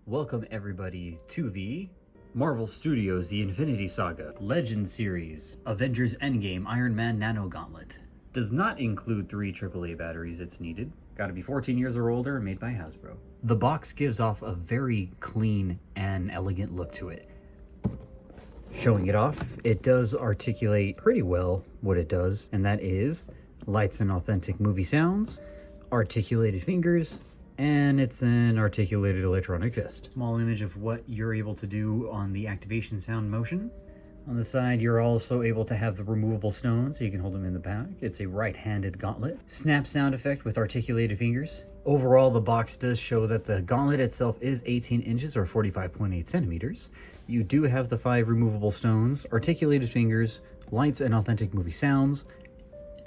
Welcome everybody to the Marvel Studios The Infinity Saga Legend Series Avengers Endgame Iron Man Nano Gauntlet. Does not include 3 AAA batteries it's needed. Gotta be 14 years or older, made by Hasbro. The box gives off a very clean and elegant look to it. Showing it off, it does articulate pretty well what it does, and that is lights and authentic movie sounds, articulated fingers, and it's an articulated electronic fist. Small image of what you're able to do on the activation sound motion. On the side, you're also able to have the removable stones, so you can hold them in the back. It's a right-handed gauntlet. Snap sound effect with articulated fingers. Overall, the box does show that the gauntlet itself is 18 inches or 45.8 centimeters. You do have the 5 removable stones, articulated fingers, lights and authentic movie sounds,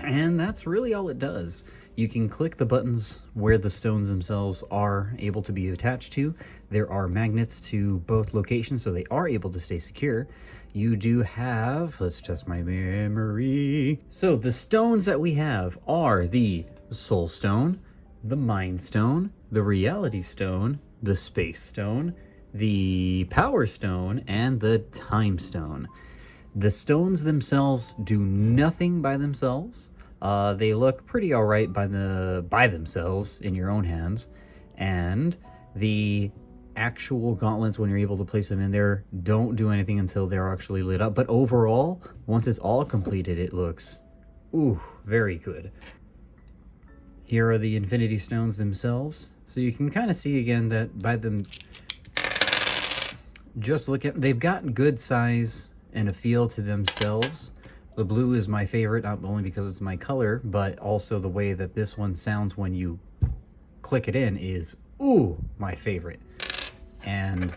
and that's really all it does. You can click the buttons where the stones themselves are able to be attached to. There are magnets to both locations, so they are able to stay secure. You do have, let's test my memory. So the stones that we have are the Soul Stone, the Mind Stone, the Reality Stone, the Space Stone, the Power Stone, and the Time Stone. The stones themselves do nothing by themselves. They look pretty alright by themselves in your own hands, and the actual gauntlets, when you're able to place them in there, don't do anything until they're actually lit up. But overall, once it's all completed, it looks very good. Here are the Infinity Stones themselves, so you can kind of see again that by them, just look at, they've got good size and a feel to themselves. The blue is my favorite, not only because it's my color, but also the way that this one sounds when you click it in is, my favorite. And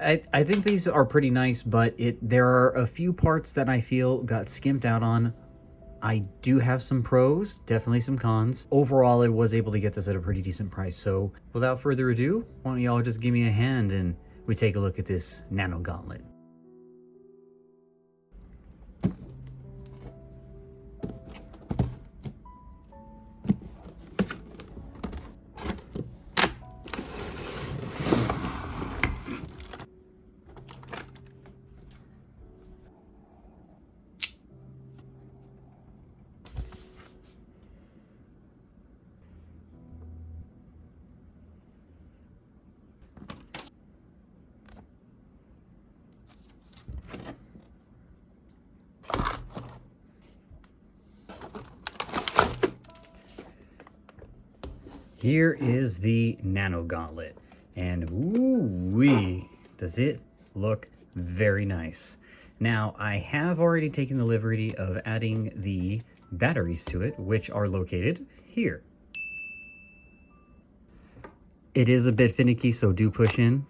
I think these are pretty nice, but there are a few parts that I feel got skimped out on. I do have some pros, definitely some cons. Overall, I was able to get this at a pretty decent price. So without further ado, why don't y'all just give me a hand and we take a look at this Nano Gauntlet. Here is the Nano Gauntlet, and does it look very nice. Now, I have already taken the liberty of adding the batteries to it, which are located here. It is a bit finicky, so do push in.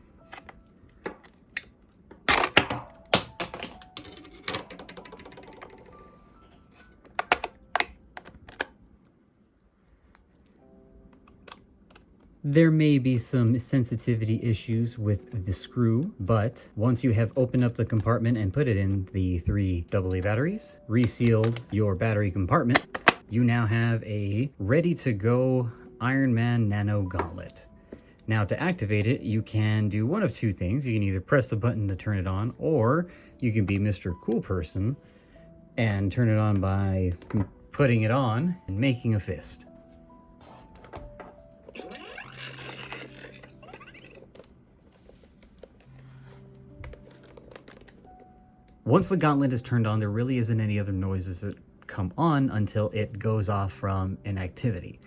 There may be some sensitivity issues with the screw, but once you have opened up the compartment and put it in the 3 AA batteries, resealed your battery compartment, you now have a ready-to-go Iron Man Nano Gauntlet. Now, to activate it, you can do one of 2 things. You can either press the button to turn it on, or you can be Mr. Cool Person and turn it on by putting it on and making a fist. Once the gauntlet is turned on, there really isn't any other noises that come on until it goes off from an activity.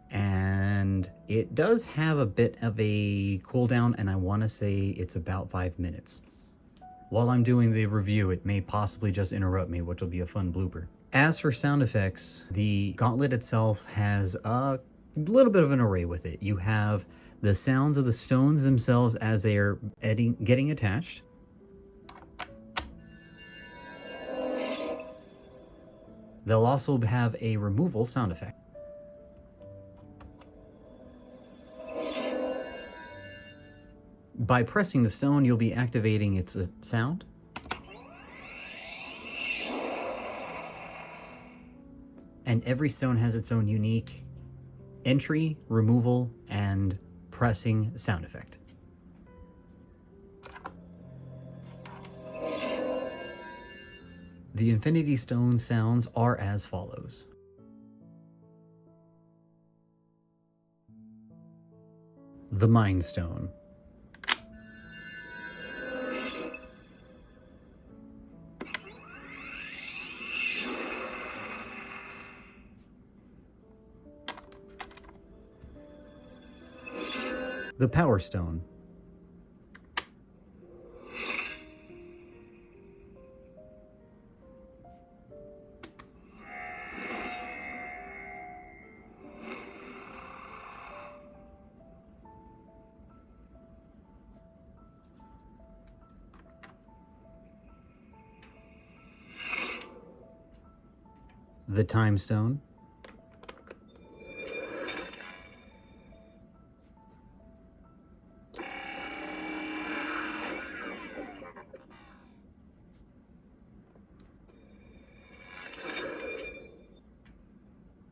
And it does have a bit of a cooldown, and I want to say it's about 5 minutes. While I'm doing the review, it may possibly just interrupt me, which will be a fun blooper. As for sound effects, the gauntlet itself has a little bit of an array with it. You have the sounds of the stones themselves as they are getting attached. They'll also have a removal sound effect. By pressing the stone, you'll be activating its sound. And every stone has its own unique entry, removal, and pressing sound effect. The Infinity Stone sounds are as follows. The Mind Stone. The Power Stone. The Time Stone.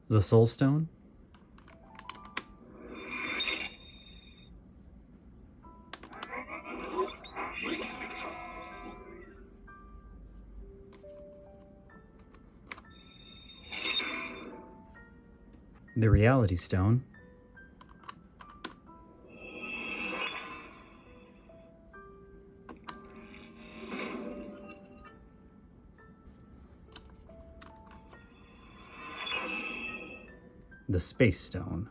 The Soul Stone. The Reality Stone. The Space Stone.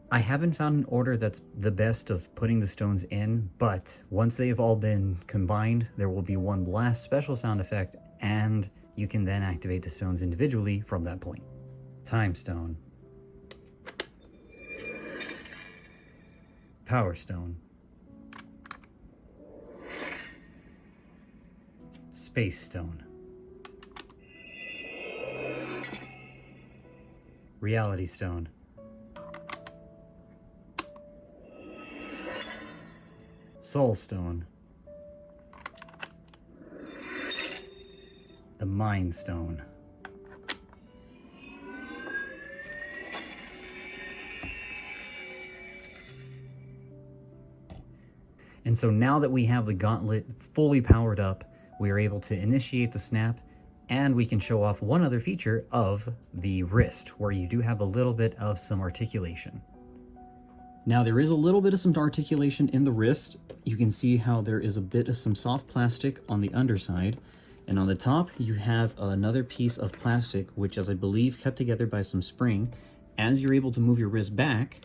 I haven't found an order that's the best of putting the stones in, but once they've all been combined, there will be one last special sound effect, and you can then activate the stones individually from that point. Time Stone. Power Stone. Space Stone. Reality Stone. Soul Stone. The Mind Stone. And so now that we have the gauntlet fully powered up, we are able to initiate the snap, and we can show off one other feature of the wrist, where you do have a little bit of some articulation. Now there is a little bit of some articulation in the wrist. You can see how there is a bit of some soft plastic on the underside, and on the top you have another piece of plastic, which is, I believe, kept together by some spring. As you're able to move your wrist back,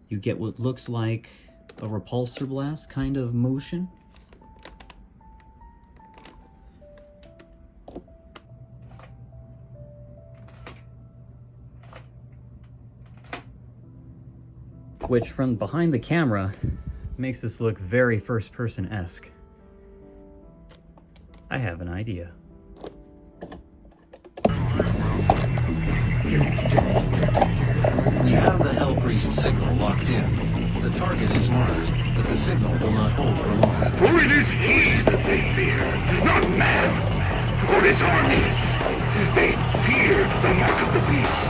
you get what looks like a repulsor blast kind of motion. Which from behind the camera makes this look very first-person-esque. I have an idea. We have the Hell Priest signal locked in. The target is marked, but the signal will not hold for long. For it is he that they fear, not man, or his armies. They fear the mark of the beast.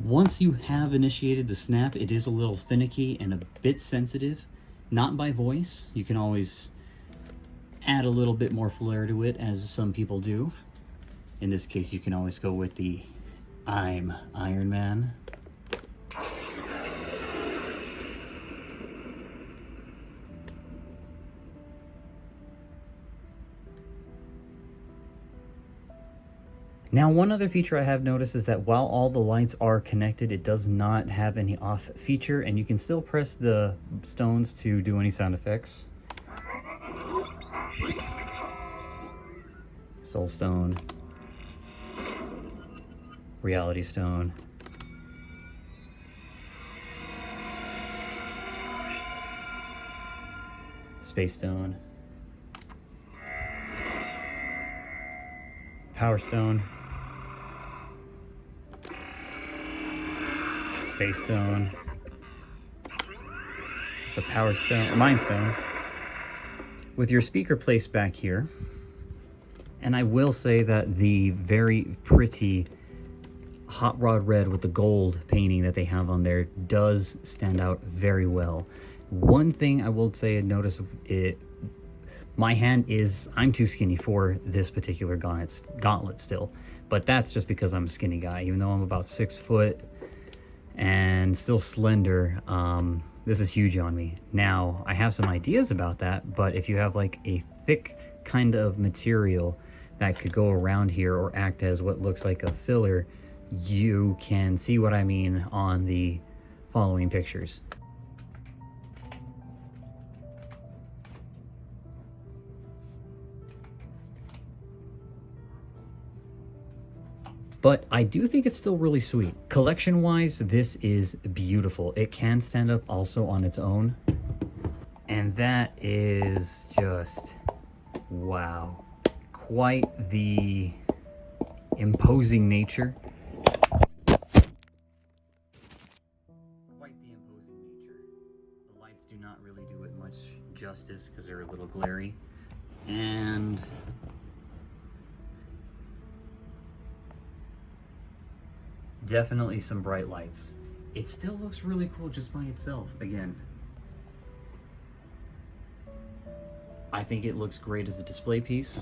Once you have initiated the snap, it is a little finicky and a bit sensitive. Not by voice. You can always add a little bit more flair to it, as some people do. In this case, you can always go with the "I'm Iron Man." Now, one other feature I have noticed is that while all the lights are connected, it does not have any off feature, and you can still press the stones to do any sound effects. Soul Stone. Reality Stone. Space Stone. Power Stone, Space Stone, the Power Stone, or Mind Stone, with your speaker placed back here. And I will say that the very pretty hot rod red with the gold painting that they have on there does stand out very well. One thing I will say, notice it, my hand is, I'm too skinny for this particular gauntlet still, but that's just because I'm a skinny guy. Even though I'm about 6 foot and still slender, this is huge on me. Now, I have some ideas about that, but if you have like a thick kind of material that could go around here or act as what looks like a filler, you can see what I mean on the following pictures. But I do think it's still really sweet. Collection-wise, this is beautiful. It can stand up also on its own. And that is just, wow. Quite the imposing nature. Quite the imposing nature. The lights do not really do it much justice because they're a little glary. And definitely some bright lights. It still looks really cool just by itself. Again, I think it looks great as a display piece.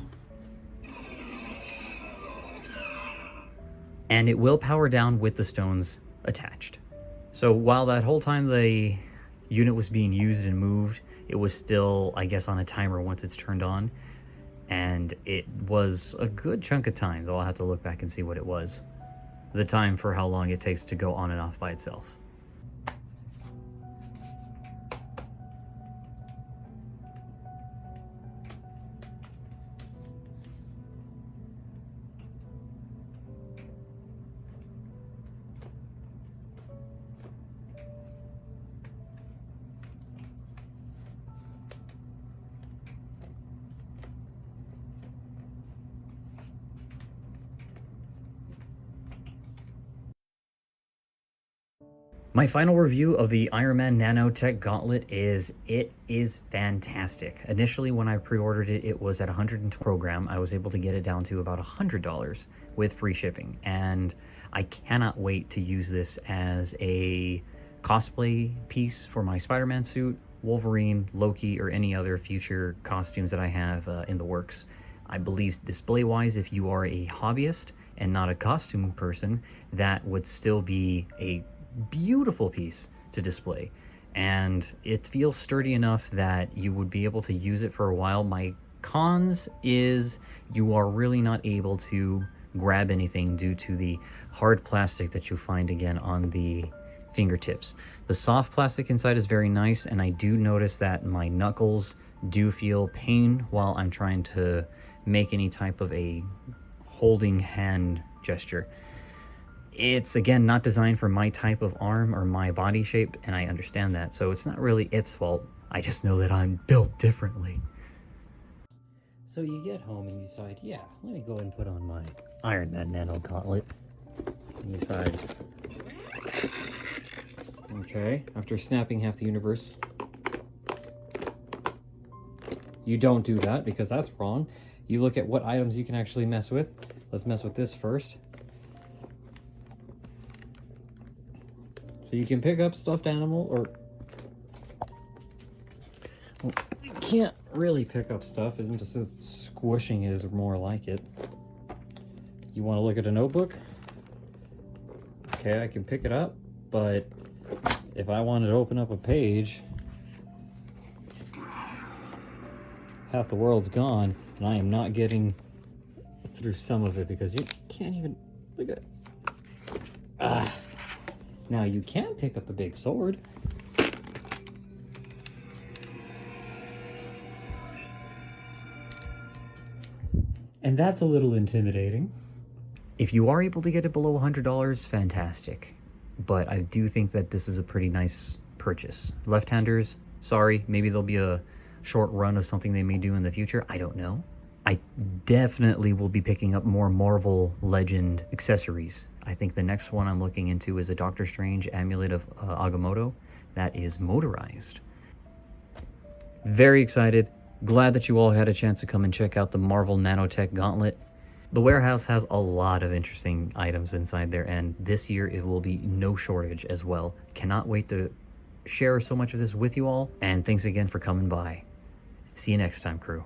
And it will power down with the stones attached. So while that whole time the unit was being used and moved, it was still, I guess, on a timer once it's turned on. And it was a good chunk of time, though I'll have to look back and see what it was. The time for how long it takes to go on and off by itself. My final review of the Iron Man Nanotech Gauntlet is, it is fantastic. Initially, when I pre-ordered it, it was at $100 program. I was able to get it down to about $100 with free shipping. And I cannot wait to use this as a cosplay piece for my Spider-Man suit, Wolverine, Loki, or any other future costumes that I have in the works. I believe display-wise, if you are a hobbyist and not a costume person, that would still be a beautiful piece to display, and it feels sturdy enough that you would be able to use it for a while. My cons is you are really not able to grab anything due to the hard plastic that you find again on the fingertips. The soft plastic inside is very nice, and I do notice that my knuckles do feel pain while I'm trying to make any type of a holding hand gesture. It's, again, not designed for my type of arm or my body shape, and I understand that, so it's not really its fault. I just know that I'm built differently. So you get home and you decide, yeah, let me go ahead and put on my Iron Man Nano Gauntlet. And you decide, okay, after snapping half the universe, you don't do that because that's wrong. You look at what items you can actually mess with. Let's mess with this first. So you can pick up stuffed animal, or well, you can't really pick up stuff. It just says squishing is more like it. You want to look at a notebook? Okay, I can pick it up, but if I wanted to open up a page, half the world's gone, and I am not getting through some of it because you can't even look at it. Ah. Now you can pick up a big sword. And that's a little intimidating. If you are able to get it below $100, fantastic. But I do think that this is a pretty nice purchase. Left-handers, sorry, maybe there'll be a short run of something they may do in the future. I don't know. I definitely will be picking up more Marvel Legend accessories. I think the next one I'm looking into is a Doctor Strange Amulet of Agamotto that is motorized. Very excited. Glad that you all had a chance to come and check out the Marvel Nanotech Gauntlet. The warehouse has a lot of interesting items inside there, and this year it will be no shortage as well. Cannot wait to share so much of this with you all, and thanks again for coming by. See you next time, crew.